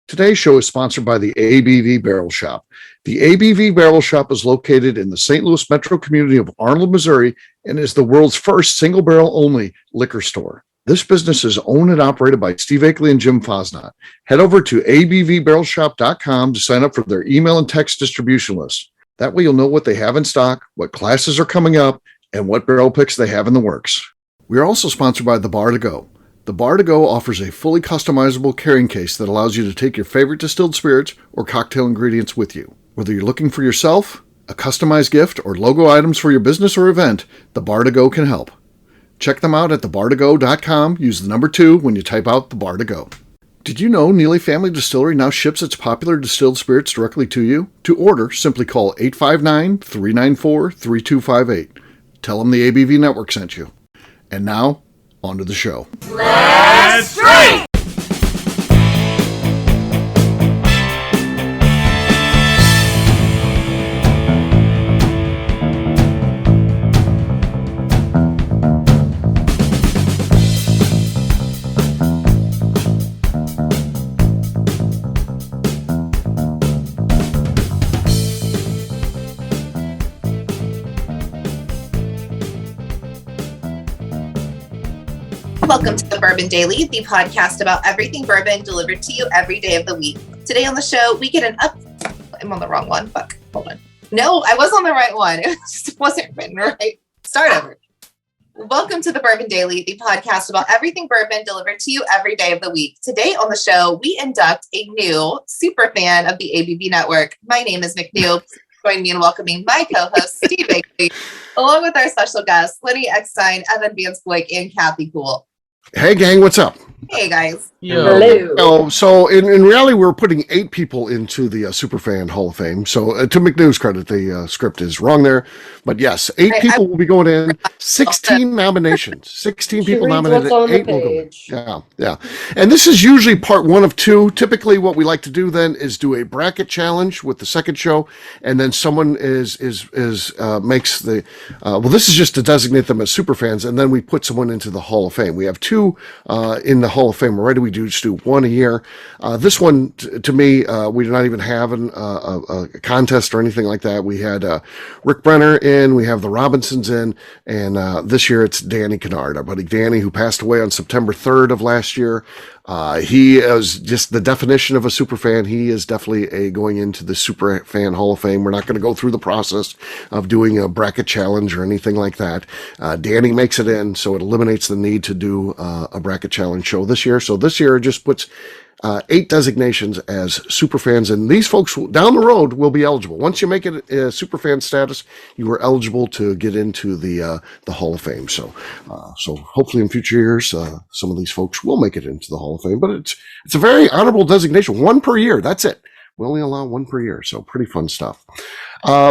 Today's show is sponsored by the ABV Barrel Shop. The ABV Barrel Shop is located in the St. Louis metro community of Arnold, Missouri, and is the world's first single barrel only liquor store. This business is owned and operated by Steve Akeley and Jim Fosnot. Head over to abvbarrelshop.com to sign up for their email and text distribution list. That way you'll know what they have in stock, what classes are coming up, and what barrel picks they have in the works. We are also sponsored by The Bar to Go. The Bar to Go offers a fully customizable carrying case that allows you to take your favorite distilled spirits or cocktail ingredients with you. Whether you're looking for yourself, a customized gift, or logo items for your business or event, The Bar to Go can help. Check them out at thebar2go.com. Use the number 2 when you type out The Bar to Go. Did you know Neely Family Distillery now ships its popular distilled spirits directly to you? To order, simply call 859-394-3258. Tell them the ABV Network sent you. And now, on to the show. Let's drink! Welcome to the Bourbon Daily, the podcast about everything bourbon delivered to you every day of the week. Today on the show, we get I'm on the wrong one. Fuck. Hold on. No, I was on the right one. It just wasn't written right. Start over. Welcome to the Bourbon Daily, the podcast about everything bourbon delivered to you every day of the week. Today on the show, we induct a new super fan of the ABV Network. My name is McNeil. Join me in welcoming my co-host, Steve Akeley, along with our special guests, Lenny Eckstein, Evan Van Spoik, and Kathy Kuhl. Hey, gang, what's up? Hey, guys. Hello. So in reality, we're putting 8 people into the Superfan Hall of Fame. So to McNew's credit, the script is wrong there. But yes, 8 people will be going in. 16 nominations. 16 people nominated. 8 will go in. Yeah. And this is usually part 1 of 2. Typically, what we like to do then is do a bracket challenge with the second show, and then someone makes the. This is just to designate them as superfans, and then we put someone into the Hall of Fame. We have 2 in the Hall of Fame already. We just do 1 a year. This one, to me, we do not even have a contest or anything like that. We had Rick Brenner in, we have the Robinsons in, and this year it's Danny Kennard, our buddy Danny, who passed away on September 3rd of last year. He is just the definition of a super fan. He is definitely going into the Super Fan Hall of Fame. We're not going to go through the process of doing a bracket challenge or anything like that. Danny makes it in, so it eliminates the need to do a bracket challenge show this year. So this year it just puts 8 designations as super fans, and these folks down the road will be eligible. Once you make it a super fan status, you are eligible to get into the Hall of Fame. So hopefully in future years, some of these folks will make it into the Hall of Fame. But it's a very honorable designation, 1 per year. That's it. We only allow 1 per year, so pretty fun stuff.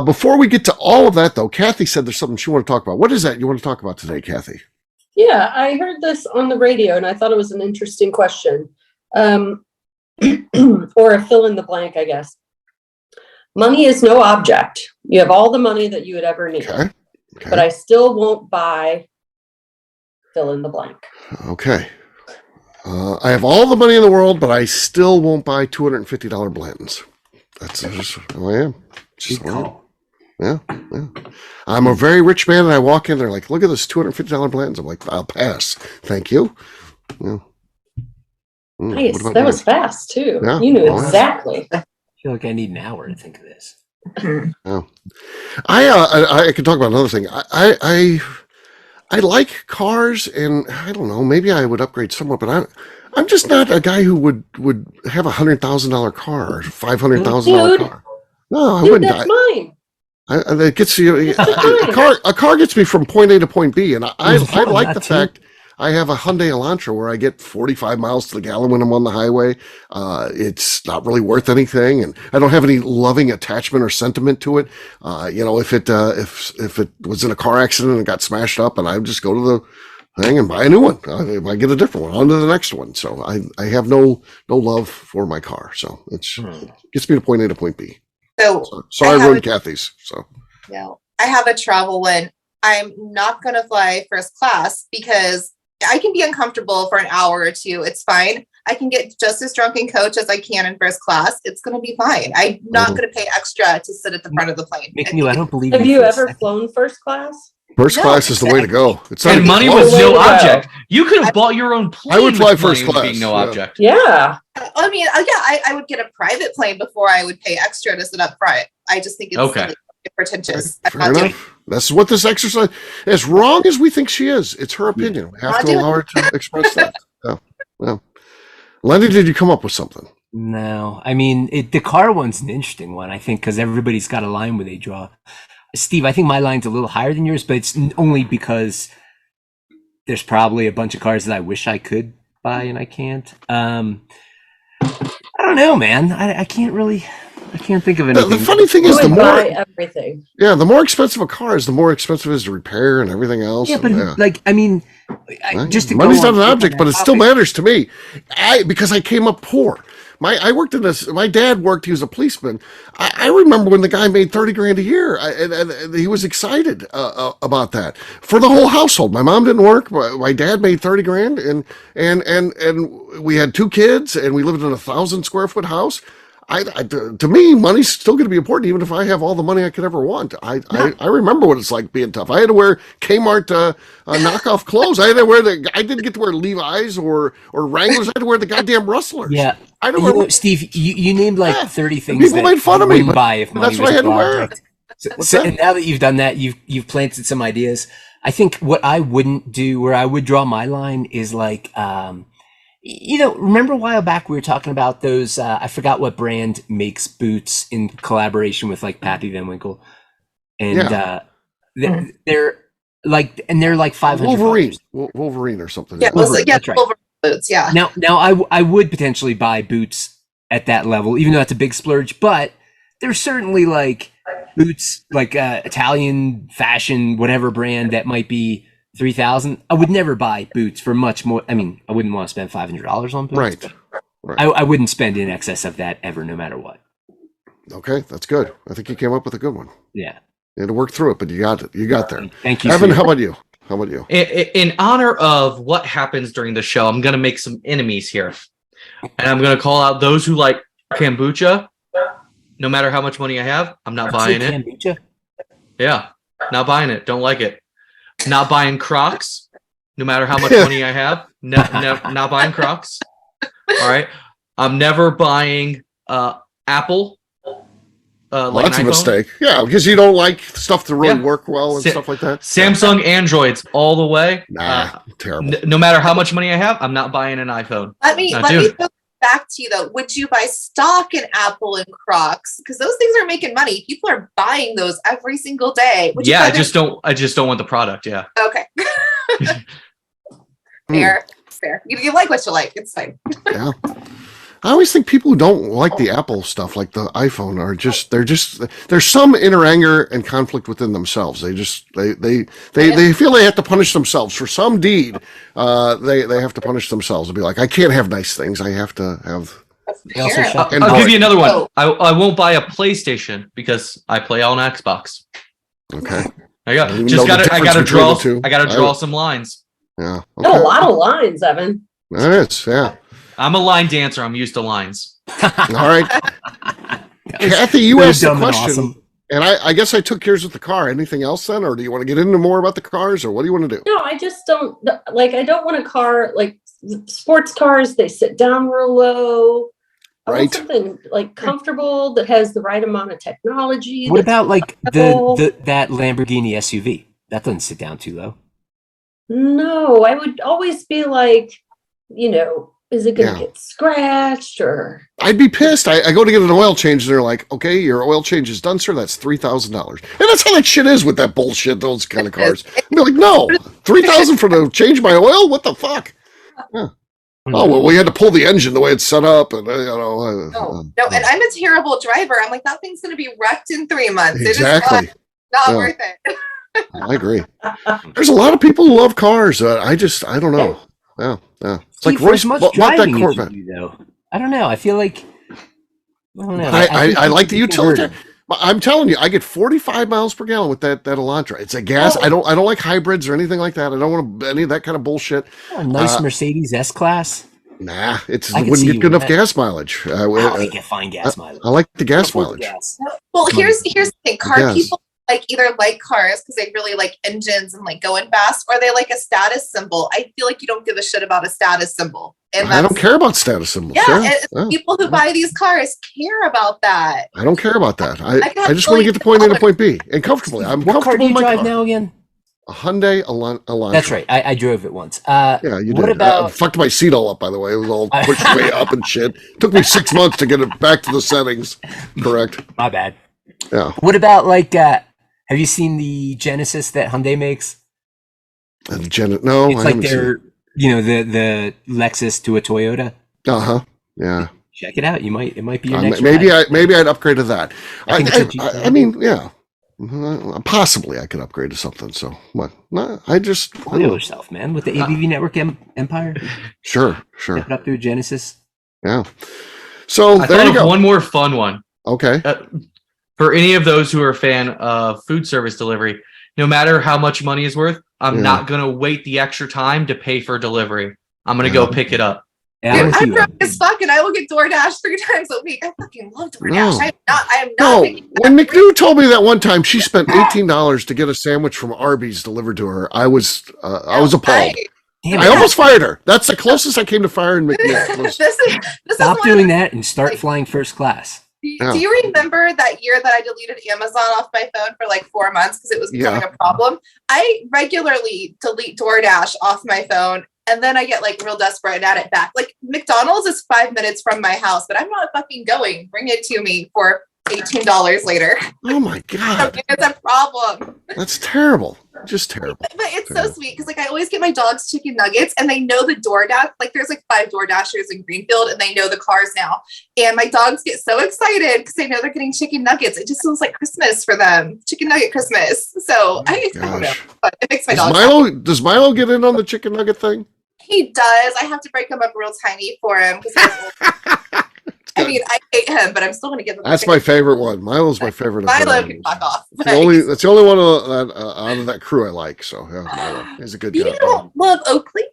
Before we get to all of that, though, Kathy said there's something she wanted to talk about. What is that you want to talk about today, Kathy? Yeah, I heard this on the radio, and I thought it was an interesting question. Or a fill in the blank, I guess. Money is no object. You have all the money that you would ever need. Okay. But I still won't buy fill in the blank. Okay. I have all the money in the world, but I still won't buy $250 Blantons. That's just who I am. Just yeah. I'm a very rich man, and I walk in, they're like, look at this $250 Blantons. I'm like, I'll pass. Thank you. Yeah. Nice. That was fast too. Yeah. You knew exactly. I feel like I need an hour to think of this. Yeah. I could talk about another thing. I like cars, and I don't know, maybe I would upgrade somewhat, but I'm just not a guy who would have $100,000 car or $500,000 car. No, I wouldn't. That's mine. It gets you. A car gets me from point A to point B, and I like the fact. I have a Hyundai Elantra where I get 45 miles to the gallon when I'm on the highway. It's not really worth anything, and I don't have any loving attachment or sentiment to it. If it was in a car accident and got smashed up, and I would just go to the thing and buy a new one. If I get a different one, on to the next one. So I have no love for my car. So it gets me to point A to point B. So I ruined Kathy's. So no, I have a travel one. I'm not going to fly first class because I can be uncomfortable for an hour or 2. It's fine. I can get just as drunk in coach as I can in first class. It's going to be fine. I'm not going to pay extra to sit at the front of the plane. I don't believe. Have you ever flown first class? First class is the way to go. It's not And even money close. was no Way to go. object. You could have bought your own plane. I would fly with money first class, being no yeah. object. Yeah. I mean, I would get a private plane before I would pay extra to sit up front. I just think it's Okay. really pretentious. I'm Fair not doing enough. That's what this exercise, as wrong as we think she is, it's her opinion. We have Not to doing allow her to express that. Yeah. Lenny, did you come up with something? No, I mean the car one's an interesting one. I think because everybody's got a line where they draw. Steve, I think my line's a little higher than yours, but it's only because there's probably a bunch of cars that I wish I could buy and I can't. I don't know, man. I can't really. I can't think of anything. The funny thing You is, the would more buy everything. the more expensive a car is, the more expensive it is to repair and everything else. Yeah, but And, like, I mean, Right? just to Money's go not an on object, that but it still topic- matters to me. Because I came up poor. I worked in this. My dad worked. He was a policeman. I remember when the guy made 30 grand a year, and he was excited about that for the whole household. My mom didn't work. My dad made 30 grand, and we had 2 kids, and we lived in a 1,000 square foot house. To me, money's still going to be important, even if I have all the money I could ever want. I remember what it's like being tough. I had to wear Kmart knockoff clothes. I didn't get to wear Levi's or Wranglers. I had to wear the goddamn Rustlers. Yeah, I don't wear. Steve, you named like 30 things people that made fun of me, wouldn't but buy if money that's was what I had a to wear. object. What's So, that? and now that you've done that, you've planted some ideas. I think what I wouldn't do, where I would draw my line, is like, remember a while back we were talking about those? I forgot what brand makes boots in collaboration with like Pappy Van Winkle, and they're like $500. Wolverine or something. Yeah, Wolverine, that's right. Wolverine boots. Yeah. Now I would potentially buy boots at that level, even though that's a big splurge. But there's certainly like boots, like Italian fashion, whatever brand that might be 3,000. I would never buy boots for much more. I mean, I wouldn't want to spend $500 on boots. Right. I wouldn't spend in excess of that ever, no matter what. Okay, that's good. I think you came up with a good one. Yeah. You had to work through it, but you got it. You got there. Thank you. Evan, how about you? How about you? In honor of what happens during the show, I'm going to make some enemies here. And I'm going to call out those who like kombucha. No matter how much money I have, I'm not buying it. Kombucha? Yeah, not buying it. Don't like it. Not buying Crocs. No matter how much money I have, not buying Crocs. All right. I'm never buying Apple. Well, like that's an a iPhone. mistake. Yeah, because you don't like stuff to really Yeah. work well and Sa- stuff like that. Samsung Androids all the way. Nah, terrible. No matter how much money I have, I'm not buying an iPhone. Let me Not doing go back to you though. Would you buy stock in Apple and Crocs? Because those things are making money. People are buying those every single day. Would you Yeah, buy I just don't want the product. Yeah. Okay. Fair. You like what you like. It's fine. Yeah. I always think people who don't like the Apple stuff, like the iPhone, there's some inner anger and conflict within themselves. They feel they have to punish themselves for some deed. They have to punish themselves and be like, I can't have nice things. I have to have. They also Fair. shop- I'll give you another one. Oh. I won't buy a PlayStation because I play on Xbox. Okay. I got don't even know the I difference gotta between draw the two. I gotta draw some lines. Yeah. Got a lot of lines, Evan. That is. Yeah. I'm a line dancer. I'm used to lines. All right. Kathy, you Very asked the dumb and question. awesome. And I guess I took yours with the car. Anything else then? Or do you want to get into more about the cars or what do you want to do? No, I just don't like. I don't want a car like sports cars. They sit down real low. I Right. want something like comfortable that has the right amount of technology. What that's about like comfortable. that Lamborghini SUV? That doesn't sit down too low. No, I would always be like, is it going to Yeah. get scratched or? I'd be pissed. I go to get an oil change and they're like, okay, your oil change is done, sir. That's $3,000. And that's how that shit is with that bullshit, those kind of cars. I'd be like, no, $3,000 for to change my oil? What the fuck? Yeah. Oh, well, we had to pull the engine the way it's set up. And, No, and I'm a terrible driver. I'm like, that thing's going to be wrecked in 3 months. exactly. It is not Yeah. worth it. I agree. There's a lot of people who love cars. I don't know. Yeah. It's like Steve, for Royce as much bought that driving as you Corvette. do, though. I don't know. I feel like I don't know. I like the think utility. I'm telling you, I get 45 miles per gallon with that Elantra. It's a gas. Oh. I don't like hybrids or anything like that. I don't want any of that kind of bullshit. A nice Mercedes S-Class. Nah, it I can wouldn't see get you good with enough that. gas mileage. I can find gas mileage. I like the gas Afford the mileage. gas. Well, Come on. here's the thing. Car Yes. people like either like cars because they really like engines and like going fast, or they like a status symbol. I feel like you don't give a shit about a status symbol. And I don't care about status symbols. Yeah, Yeah. people who buy these cars care about that. I don't care about that. I I just want to get to point A to point B and comfortably. I'm What car do comfortable you in my drive car. now again? A Hyundai Elantra. That's right. I drove it once. Yeah, you what did. I about fucked my seat all up, by the way. It was all pushed way up and shit. Took me 6 months to get it back to the settings. Correct. my bad? Yeah. What about like have you seen the Genesis that Hyundai makes? No, It's I like haven't seen their, the Lexus to a Toyota. it. Uh-huh. Yeah. Check it out. It might be your next Maybe ride. I'd upgrade to that. I think it's a I mean, yeah. Possibly I could upgrade to something. So what? No, I Spoil yourself, man, with the ABV Network Empire. Sure. Step it up to a Genesis. Yeah. So I there thought you of go. one more fun one. Okay. For any of those who are a fan of food service delivery, no matter how much money is worth, I'm not going to wait the extra time to pay for delivery. I'm going to go pick it up. Yeah, Dude, I'm broke as fuck, and I will get DoorDash 3 times a week. I fucking love DoorDash. No. I am not. No, making that when McNew told me that one time she spent $18 to get a sandwich from Arby's delivered to her, I was appalled. Damn, I almost fired her. That's the closest I came to firing McNew. This is Stop one doing of the- that and start flying first class. Yeah. Do you remember that year that I deleted Amazon off my phone for like 4 months because it was becoming a problem? I regularly delete DoorDash off my phone, and then I get like real desperate and add it back. Like McDonald's is 5 minutes from my house, but I'm not fucking going. Bring it to me for $18 later. Oh my God. It's a problem. That's terrible. Just terrible. But it's so sweet because like I always get my dogs chicken nuggets, and they know the DoorDash. Like there's like 5 DoorDashers in Greenfield, and they know the cars now. And my dogs get so excited because they know they're getting chicken nuggets. It just feels like Christmas for them, chicken nugget Christmas. So I don't know, but it makes my dogs. Does Milo get in on the chicken nugget thing? He does. I have to break him up real tiny for him because I mean I hate him, but I'm still going to give him. That's my favorite one. Milo's my favorite. Milo can fuck off. That's the only one out of that crew I like. So yeah, Milo is a good guy. You don't love Oakley?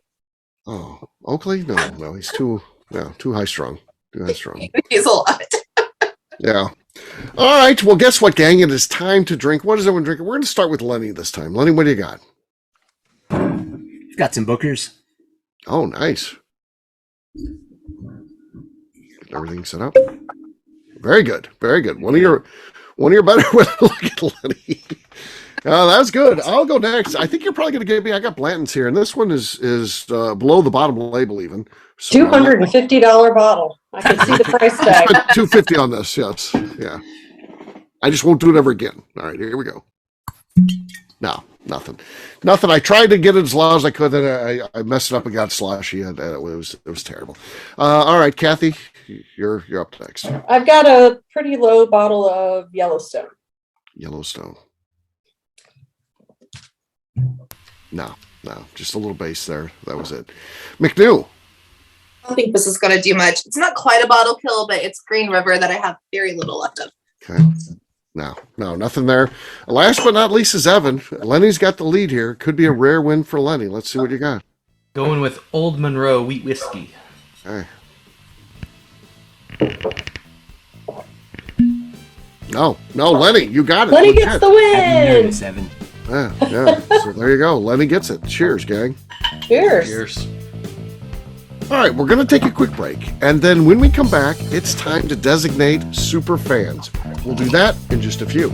Oh, Oakley? No, he's too high strung. Too high strung. He's a lot. Yeah. All right. Well, guess what, gang? It is time to drink. What is everyone drinking? We're going to start with Lenny this time. Lenny, what do you got? Got some Bookers. Oh, nice. Everything set up. Very good. Very good. One of your better ones. Look at Lenny. That's good. I'll go next. I think you're probably going to get me. I got Blanton's here, and this one is below the bottom label even. So $250 bottle. I can see the price tag. $250 on this. Yes. Yeah. I just won't do it ever again. All right, here we go. No, nothing. I tried to get it as low as I could, and I messed it up and got sloshy, and it was terrible. All right, Kathy, you're up next. I've got a pretty low bottle of Yellowstone. No, just a little base there. That was it. McNew. I don't think this is going to do much. It's not quite a bottle kill, but it's Green River that I have very little left of. Okay. No, nothing there. Last but not least is Evan. Lenny's got the lead here. Could be a rare win for Lenny. Let's see what you got. Going with Old Monroe Wheat Whiskey. Okay. No, Lenny, you got it. Lenny Legit. gets the Happy win. Notice, Evan. Yeah. So there you go. Lenny gets it. Cheers, gang. Cheers. Cheers. All right, we're going to take a quick break. And then when we come back, it's time to designate super fans. We'll do that in just a few.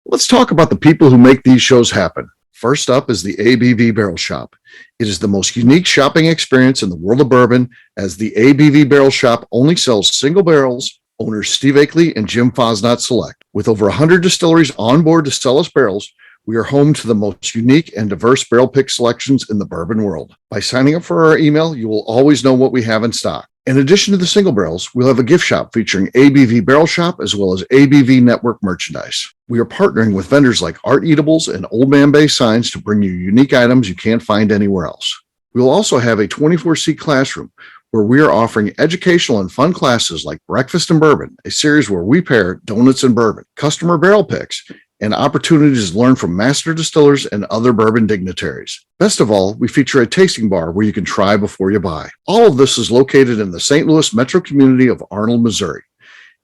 Let's talk about the people who make these shows happen. First up is the ABV Barrel Shop. It is the most unique shopping experience in the world of bourbon, as the ABV Barrel Shop only sells single barrels. Owners Steve Akeley and Jim Fosnot select. With over 100 distilleries on board to sell us barrels, we are home to the most unique and diverse barrel pick selections in the bourbon world. By signing up for our email, you will always know what we have in stock. In addition to the single barrels, we'll have a gift shop featuring ABV Barrel Shop as well as ABV Network merchandise. We are partnering with vendors like Art Eatables and Old Man Bay Signs to bring you unique items you can't find anywhere else. We will also have a 24-seat classroom where we are offering educational and fun classes like Breakfast and Bourbon, a series where we pair donuts and bourbon, customer barrel picks, and opportunities to learn from master distillers and other bourbon dignitaries. Best of all, we feature a tasting bar where you can try before you buy. All of this is located in the St. Louis metro community of Arnold, Missouri.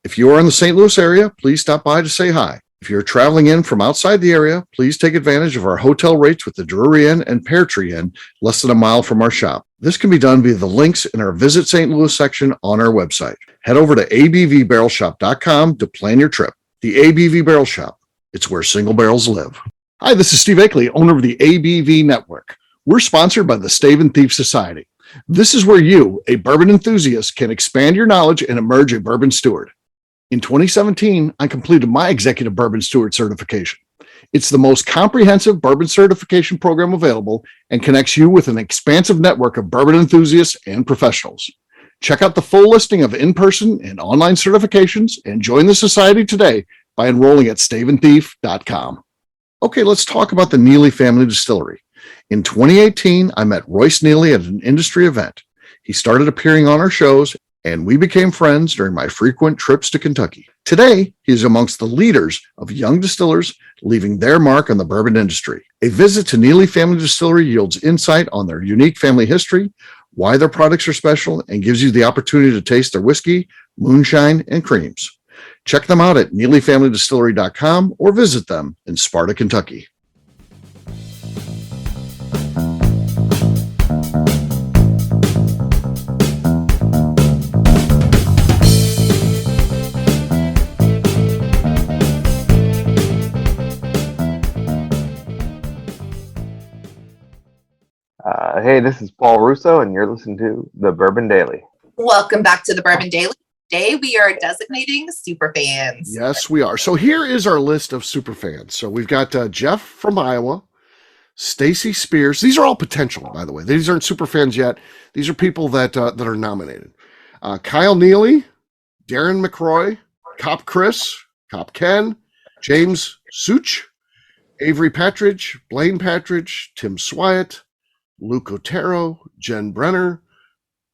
If you are in the St. Louis area, please stop by to say hi. If you're traveling in from outside the area, please take advantage of our hotel rates with the Drury Inn and Pear Tree Inn, less than a mile from our shop. This can be done via the links in our Visit St. Louis section on our website. Head over to abvbarrelshop.com to plan your trip. The ABV Barrel Shop. It's where single barrels live. Hi, this is Steve Akeley, owner of the ABV Network. We're sponsored by the Stave and Thief Society. This is where you, a bourbon enthusiast, can expand your knowledge and emerge a bourbon steward. In 2017, I completed my Executive Bourbon Steward certification. It's the most comprehensive bourbon certification program available and connects you with an expansive network of bourbon enthusiasts and professionals. Check out the full listing of in-person and online certifications and join the society today by enrolling at staveandthief.com. Okay, let's talk about the Neely Family Distillery. In 2018, I met Royce Neely at an industry event. He started appearing on our shows, and we became friends during my frequent trips to Kentucky. Today, he is amongst the leaders of young distillers leaving their mark on the bourbon industry. A visit to Neely Family Distillery yields insight on their unique family history, why their products are special, and gives you the opportunity to taste their whiskey, moonshine, and creams. Check them out at NeelyFamilyDistillery.com or visit them in Sparta, Kentucky. Hey, this is Paul Russo, and you're listening to The Bourbon Daily. Welcome back to the Bourbon Daily. Today we are designating super fans. Yes, we are. So here is our list of super fans. So we've got Jeff from Iowa, Stacy Spears. These are all potential, by the way. These aren't super fans yet. These are people that are nominated. Kyle Neely, Darren McCroy, Cop Chris, Cop Ken, James Such, Avery Patridge, Blaine Patridge, Tim Swyatt, Luke Otero, Jen Brenner,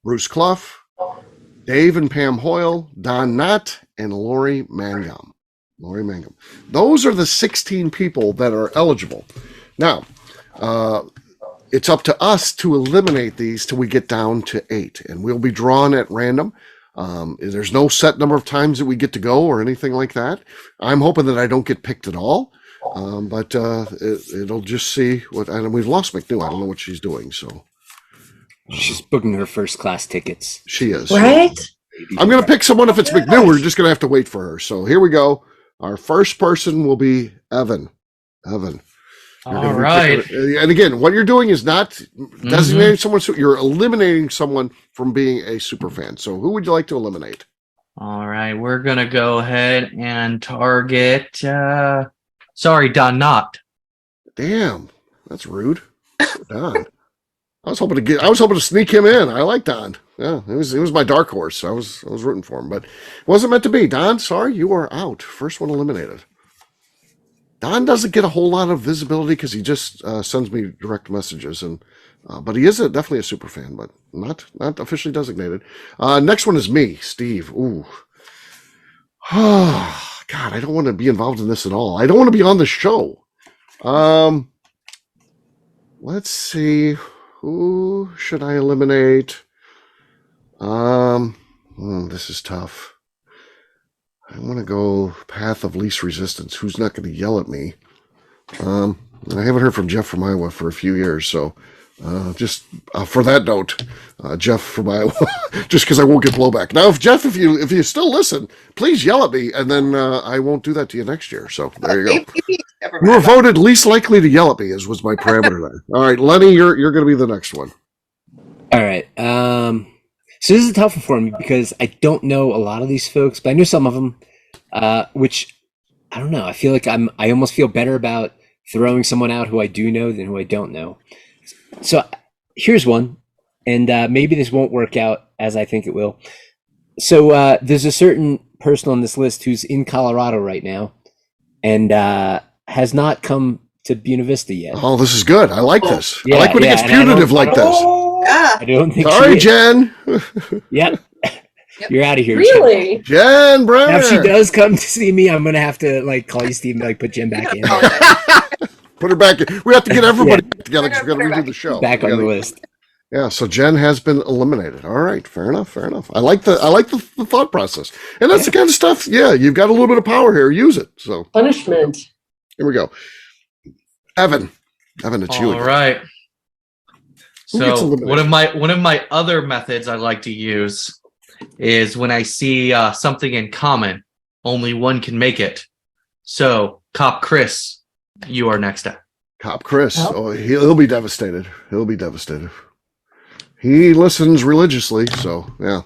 Bruce Clough, Dave and Pam Hoyle, Don Knott, and Lori Mangum. Those are the 16 people that are eligible. Now, it's up to us to eliminate these till we get down to 8, and we'll be drawn at random. There's no set number of times that we get to go or anything like that. I'm hoping that I don't get picked at all. But it'll just see what, and we've lost McNew. I don't know what she's doing. So She's booking her first class tickets. she is. Right? I'm going to pick someone if it's McNew. We're just going to have to wait for her. So here we go. Our first person will be Evan. You're All gonna be right. picking- and again, what you're doing is not designating someone. You're eliminating someone from being a super fan. So who would you like to eliminate? All right. We're going to go ahead and target. Sorry, Don Knott. Damn, that's rude. Don. I was hoping to sneak him in. I like Don. Yeah, it was my dark horse. I was rooting for him, but it wasn't meant to be. Don, sorry, you are out. First one eliminated. Don doesn't get a whole lot of visibility because he just sends me direct messages, and but he is definitely a super fan, but not officially designated. Next one is me, Steve. Ooh, God, I don't want to be involved in this at all. I don't want to be on the show. Let's see. Who should I eliminate? This is tough. I want to go path of least resistance. Who's not going to yell at me? I haven't heard from Jeff from Iowa for a few years, so just for that note, Jeff from Iowa, just because I won't get blowback. Now, if you still listen, please yell at me, and then I won't do that to you next year. So there you go. You were voted least likely to yell at me, was my parameter there. All right, Lenny, you're going to be the next one. All right. So this is a tough one for me because I don't know a lot of these folks, but I know some of them, which I don't know. I feel like I almost feel better about throwing someone out who I do know than who I don't know. So here's one, and maybe this won't work out as I think it will. So there's a certain person on this list who's in Colorado right now and has not come to Buena Vista yet. Oh, this is good. I like this. Yeah, I like when it gets and I don't- punitive like this. Yeah. I don't think Sorry, she is. Jen. Yep. Yep. You're out of here. Really? Jen Brenner. Now, if she does come to see me, I'm gonna have to like call you, Steve, and like put Jen back in, Put her back in. We have to get everybody together because We're we got to gonna put her redo the show. back We on the gotta- list. Yeah, so Jen has been eliminated. All right, fair enough, fair enough. I like the thought process, and that's the kind of stuff. Yeah, you've got a little bit of power here. Use it. So Punishment. here we go. Evan, it's you. All again. right. Who gets So eliminated? one of my other methods I like to use is when I see something in common, only one can make it. So, Cop Chris, you are next up. Cop Chris. Oh. Oh, he'll be devastated. He'll be devastated. He listens religiously, so yeah.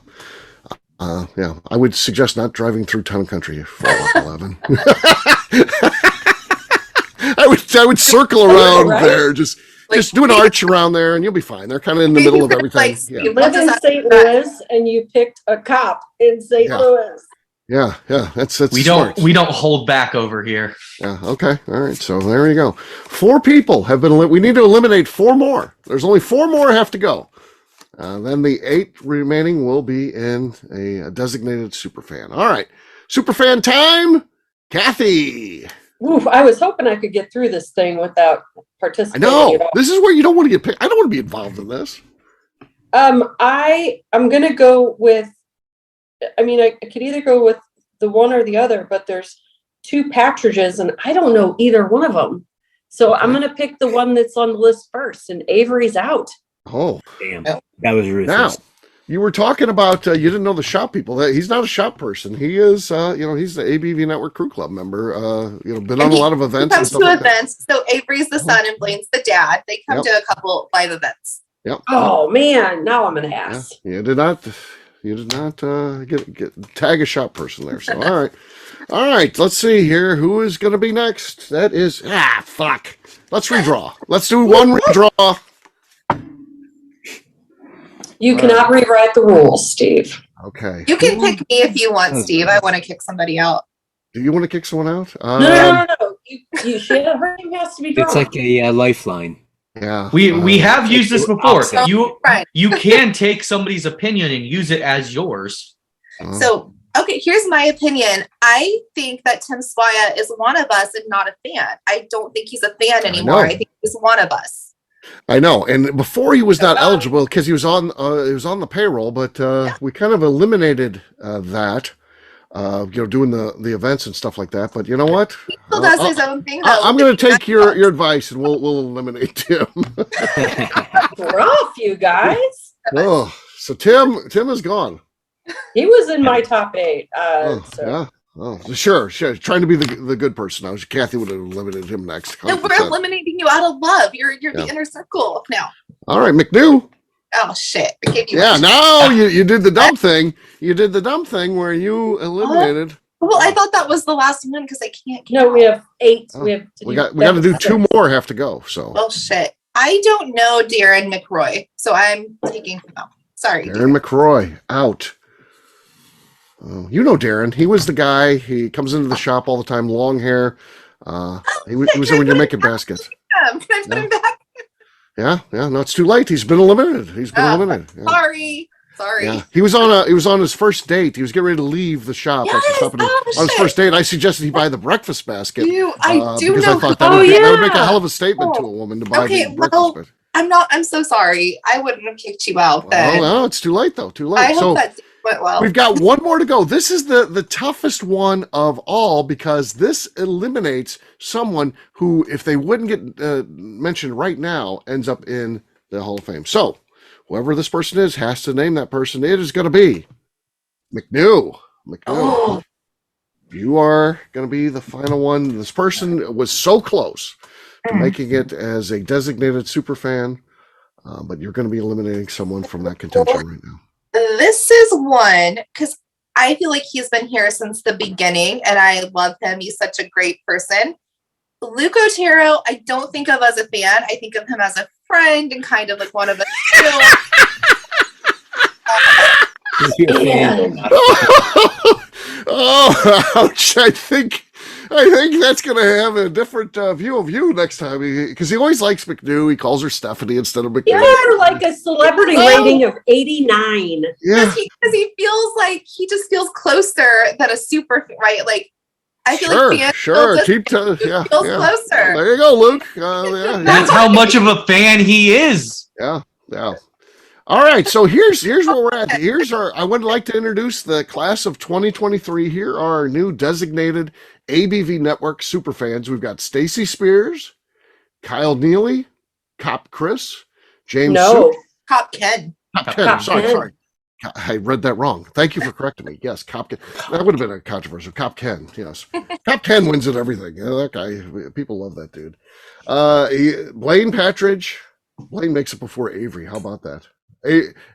Yeah, I would suggest not driving through town country for 11. I would circle around Right? there, just do an arch around there, and you'll be fine. They're kind of in the middle of everything. Yeah, You live in St. Louis and you picked a cop in St. Yeah. Louis. yeah. That's We smart. don't hold back over here. Yeah. Okay. All right. So there you go. 4 people have been. We need to eliminate 4 more. There's only 4 more have to go. Then the 8 remaining will be in a designated superfan. All right. Superfan time. Kathy. Oof, I was hoping I could get through this thing without I participating know. at all. This is where you don't want to get picked. I don't want to be involved in this. I'm gonna go with. I mean, I could either go with the one or the other, but there's 2 Patridges, and I don't know either one of them. So I'm gonna pick the one that's on the list first, and Avery's out. Oh, Damn, that was ruthless. now you were talking about you didn't know the shop people. He's not a shop person. He is, he's the ABV Network Crew Club member. Been on a lot of He events. And comes stuff to like that. events. So Avery's the son and Blaine's the dad. They come to a couple live events. Yep. Oh man, now I'm an ass. Yeah, you did not get tag a shop person there. So all right. Let's see here. Who is going to be next? That is fuck. Let's redraw. Let's do one redraw. You cannot rewrite the rules, Steve. Okay. You can pick me if you want, Steve. I want to kick somebody out. Do you want to kick someone out? No. Her name has to be drawn. It's like a lifeline. Yeah. We have used this before. Opposite. Right. You can take somebody's opinion and use it as yours. So, okay, here's my opinion. I think that Tim Swaya is one of us and not a fan. I don't think he's a fan anymore. I think he's one of us. I know, and before he was not eligible because he was on the payroll, but we kind of eliminated that, doing the events and stuff like that. But you know what? He still does his own thing, though. I'm going to take your advice, and we'll eliminate Tim. Rough, you guys. Oh, so Tim is gone. He was in my top 8. Yeah. Oh, sure. Trying to be the good person. I was Kathy would have eliminated him next. No, we're 100%. eliminating you out of love. You're the inner circle now. All right, McNew. Oh shit! I gave you Yeah, now you did the dumb thing. You did the dumb thing where you eliminated. Well, I thought that was the last one because I can't. No, we have 8. Oh, We got to do 2 more. Have to go. So Oh shit! I don't know Darren McRoy, so I'm taking him out. Sorry. Darren McRoy out. Oh, you know Darren. He was the guy. He comes into the shop all the time. Long hair. He was there when you're making baskets. Can I put him back? Yeah. No, it's too late. He's been eliminated. Yeah. Sorry. Yeah, he was on his first date. He was getting ready to leave the shop. Yes, after stopping on his first date. I suggested he buy the breakfast basket. I do because know. I thought that would make a hell of a statement to a woman to buy the breakfast basket. I'm so sorry. I wouldn't have kicked you out then. Well, no, it's too late though. Too late. I hope that went well. We've got one more to go. This is the toughest one of all because this eliminates someone who, if they wouldn't get mentioned right now, ends up in the Hall of Fame. So, whoever this person is has to name that person. It is going to be McNew. Oh. You are going to be the final one. This person was so close to making it as a designated super fan, but you're going to be eliminating someone from that contention right now. This is one because I feel like he's been here since the beginning and I love him. He's such a great person. Luke Otero, I don't think of as a fan. I think of him as a friend and kind of like one of the Is he a fan? Oh, ouch. I think I think that's going to have a different view of you next time because he always likes McNew. He calls her Stephanie instead of McNew. You're like a celebrity rating of 89. Yeah, Because he feels like he just feels closer than a super, right? Like, I feel like fans sure. just Keep feels yeah. closer. Well, there you go, Luke. Yeah. That's how much of a fan he is. Yeah. All right, so here's where we're at. I would like to introduce the class of 2023. Here are our new designated ABV Network superfans. We've got Stacy Spears, Kyle Neely, Cop Chris, James Suk, Cop Ken. Cop Ken. Sorry. I read that wrong. Thank you for correcting me. Yes, Cop Ken. That would have been a controversial. Cop Ken, yes. Cop Ken wins at everything. That guy, people love that dude. Blaine Patridge. Blaine makes it before Avery. How about that?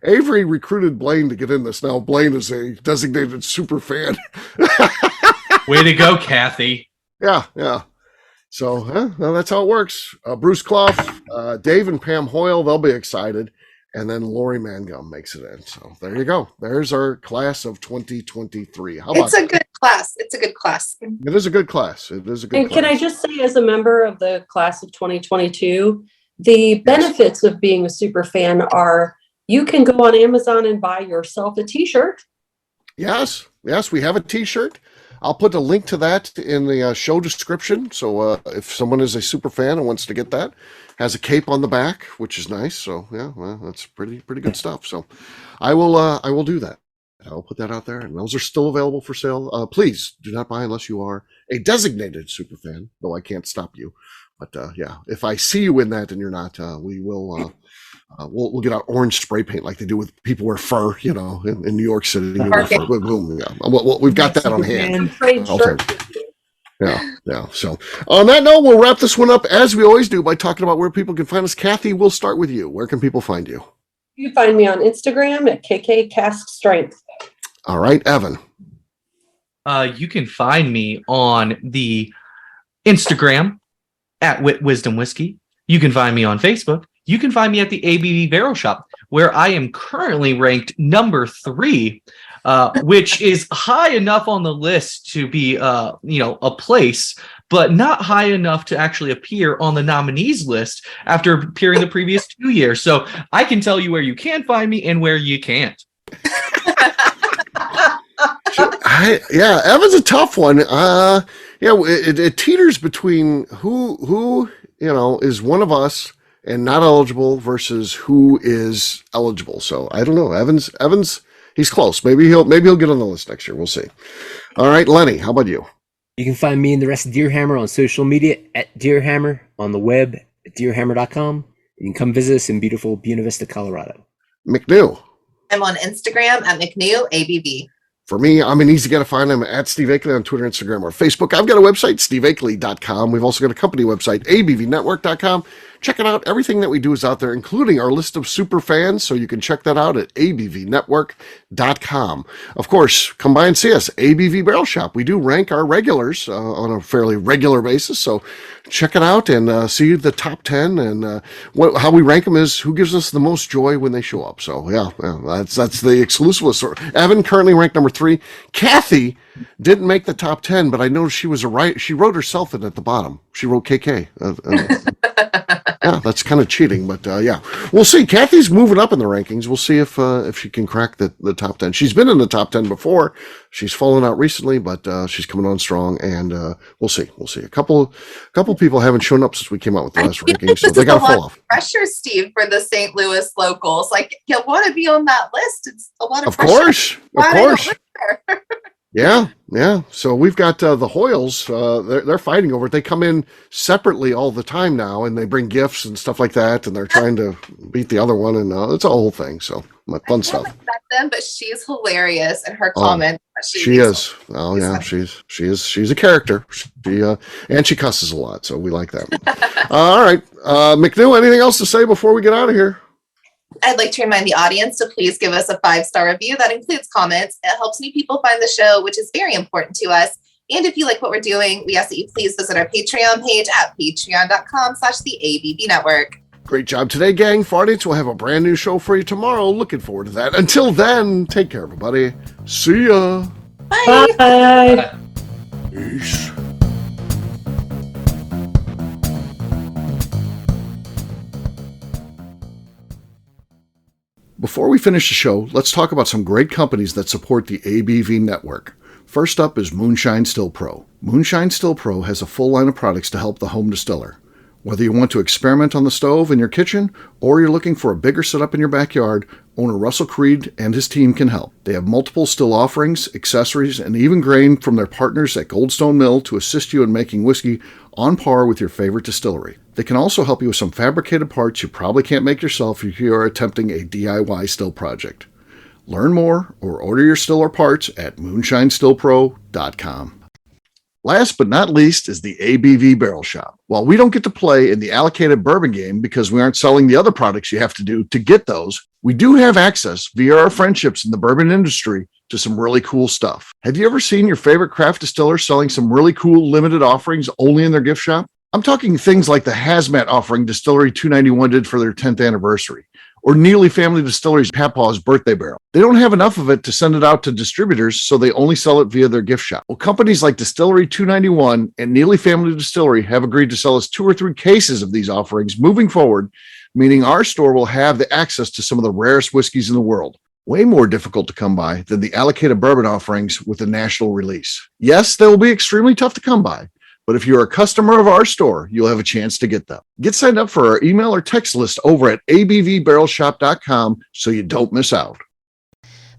Avery recruited Blaine to get in this. Now Blaine is a designated super fan. Way to go, Kathy. Yeah. So well, that's how it works. Bruce Clough, Dave and Pam Hoyle, they'll be excited. And then Lori Mangum makes it in. So there you go. There's our class of 2023. It's a good class. It is a good class. And can I just say, as a member of the class of 2022, the benefits of being a super fan are you can go on Amazon and buy yourself a t-shirt. Yes, we have a t-shirt. I'll put a link to that in the show description. So if someone is a super fan and wants to get that, has a cape on the back, which is nice. So yeah, well, that's pretty good stuff. So I will do that. I'll put that out there, and those are still available for sale. Please do not buy unless you are a designated super fan, though I can't stop you. But yeah, if I see you in that and you're not, we will. We'll get out orange spray paint like they do with people wear fur, in New York City. Boom, yeah. We've got that on hand. Yeah. So on that note, we'll wrap this one up as we always do by talking about where people can find us. Kathy, we'll start with you. Where can people find you? You can find me on Instagram at KK Cask Strength. All right, Evan. You can find me on the Instagram at Wit Wisdom Whiskey. You can find me on Facebook. You can find me at the ABV Barrel Shop, where I am currently ranked number 3, which is high enough on the list to be, a place, but not high enough to actually appear on the nominees list after appearing the previous 2 years. So I can tell you where you can find me and where you can't. Evan's a tough one. It teeters between who is one of us and not eligible versus who is eligible. So I don't know. Evans, he's close. Maybe he'll get on the list next year. We'll see. All right, Lenny, how about you? You can find me and the rest of Deerhammer on social media at Deerhammer, on the web at deerhammer.com. You can come visit us in beautiful Buena Vista, Colorado. McNew. I'm on Instagram at McNew ABV. For me, I'm an easy guy to find. I'm at Steve Akeley on Twitter, Instagram, or Facebook. I've got a website, steveakeley.com. We've also got a company website, abvnetwork.com. Check it out. Everything that we do is out there, including our list of super fans. So you can check that out at abvnetwork.com. Of course, come by and see us, ABV Barrel Shop. We do rank our regulars on a fairly regular basis. So check it out and see the top 10. And how we rank them is who gives us the most joy when they show up. So yeah, that's the exclusive list. Evan currently ranked number 3. Kathy didn't make the top 10, but I noticed she wrote herself in at the bottom. She wrote KK. Yeah, that's kind of cheating, but yeah, we'll see. Kathy's moving up in the rankings. We'll see if she can crack the top 10. She's been in the top 10 before. She's fallen out recently, but she's coming on strong, and we'll see. A couple people haven't shown up since we came out with the last rankings, so they got to fall off. Pressure, Steve, for the St. Louis locals. Like, you want to be on that list. It's a lot of pressure. Of course. Yeah. So we've got the Hoyles. They're fighting over it. They come in separately all the time now, and they bring gifts and stuff like that, and they're trying to beat the other one, and it's a whole thing. So fun stuff. I haven't met them, but she's hilarious in her comments. She is. Oh yeah, she's a character. And she cusses a lot, so we like that. All right, McNew. Anything else to say before we get out of here? I'd like to remind the audience to please give us a 5-star review. That includes comments. It helps new people find the show, which is very important to us. And if you like what we're doing, we ask that you please visit our Patreon page at patreon.com/the ABV Network. Great job today, gang. Fartites will have a brand new show for you tomorrow. Looking forward to that. Until then, take care, everybody. See ya. Bye. Bye. Peace. Before we finish the show, let's talk about some great companies that support the ABV network. First up is Moonshine Still Pro. Moonshine Still Pro has a full line of products to help the home distiller. Whether you want to experiment on the stove in your kitchen or you're looking for a bigger setup in your backyard, owner Russell Creed and his team can help. They have multiple still offerings, accessories, and even grain from their partners at Goldstone Mill to assist you in making whiskey on par with your favorite distillery. They can also help you with some fabricated parts you probably can't make yourself if you are attempting a DIY still project. Learn more or order your still or parts at moonshinestillpro.com. Last but not least is the ABV Barrel Shop. While we don't get to play in the allocated bourbon game because we aren't selling the other products you have to do to get those, we do have access via our friendships in the bourbon industry to some really cool stuff. Have you ever seen your favorite craft distiller selling some really cool limited offerings only in their gift shop? I'm talking things like the hazmat offering Distillery 291 did for their 10th anniversary, or Neely Family Distillery's Papaw's birthday barrel. They don't have enough of it to send it out to distributors, so they only sell it via their gift shop. Well, companies like Distillery 291 and Neely Family Distillery have agreed to sell us 2 or 3 cases of these offerings moving forward, meaning our store will have the access to some of the rarest whiskeys in the world. Way more difficult to come by than the allocated bourbon offerings with the national release. Yes, they will be extremely tough to come by, but if you're a customer of our store, you'll have a chance to get them. Get signed up for our email or text list over at abvbarrelshop.com so you don't miss out.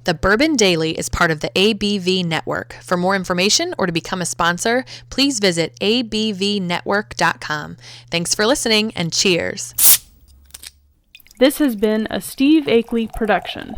The Bourbon Daily is part of the ABV Network. For more information or to become a sponsor, please visit abvnetwork.com. Thanks for listening and cheers. This has been a Steve Akeley production.